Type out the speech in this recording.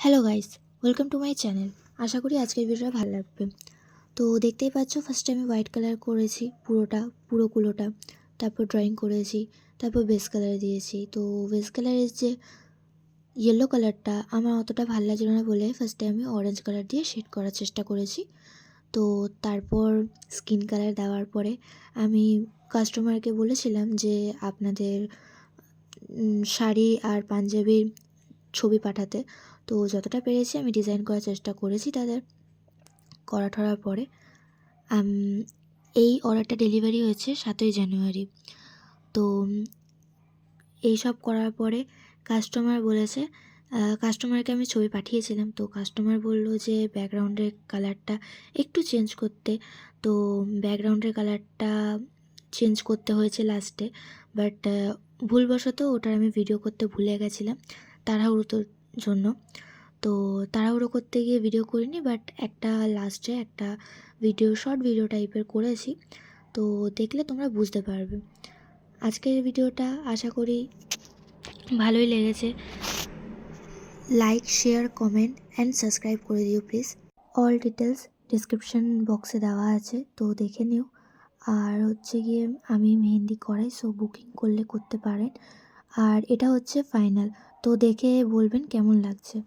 Hello guys, welcome to my channel. আশা করি আজকের ভিডিওটা ভালো লাগবে। তো দেখতেই পাচ্ছ, ফার্স্টে আমি হোয়াইট কালার করেছি পুরো কুলোটা। তারপর ড্রয়িং করেছি, তারপর বেস কালার দিয়েছি। তো বেস কালারের যে ইয়েলো কালারটা আমার অতটা ভালো লাগছিল না বলে ফার্স্টে আমি অরেঞ্জ কালার দিয়ে শেড করার চেষ্টা করেছি। তো তারপর স্কিন কালার দেওয়ার পরে আমি কাস্টমারকে বলেছিলাম যে আপনাদের শাড়ি আর পাঞ্জাবির ছবি পাঠাতে। তো যতটা পেরেছি আমি ডিজাইন করার চেষ্টা করেছি তাদের। করা ঠরার পরে এই অর্ডারটা ডেলিভারি হয়েছে 7ই জানুয়ারি। তো এই সব করার পরে কাস্টমারকে আমি ছবি পাঠিয়েছিলাম। তো কাস্টমার বলল যে ব্যাকগ্রাউন্ডের কালারটা একটু চেঞ্জ করতে। তো ব্যাকগ্রাউন্ডের কালারটা চেঞ্জ করতে হয়েছে লাস্টে, বাট ভুলবশত ওটার আমি ভিডিও করতে ভুলে গেছিলাম তাড়াহুড়োর জন্য। তো তাড়াহুড়ো করতে গিয়ে ভিডিও করিনি, বাট লাস্টে একটা শর্ট ভিডিও টাইপের করেছি। তো দেখলে তোমরা বুঝতে পারবে। আজকের ভিডিওটা আশা করি ভালোই লেগেছে। Like, share, comment and subscribe করে দিও প্লিজ। অল ডিটেলস ডিসক্রিপশন বক্সে দেওয়া আছে, তো দেখে নিও। আর হচ্ছে গিয়ে আমি মেহেন্দি করাই, সো বুকিং করলে করতে পারেন। আর এটা হচ্ছে ফাইনাল, তো দেখে বলবেন কেমন লাগছে।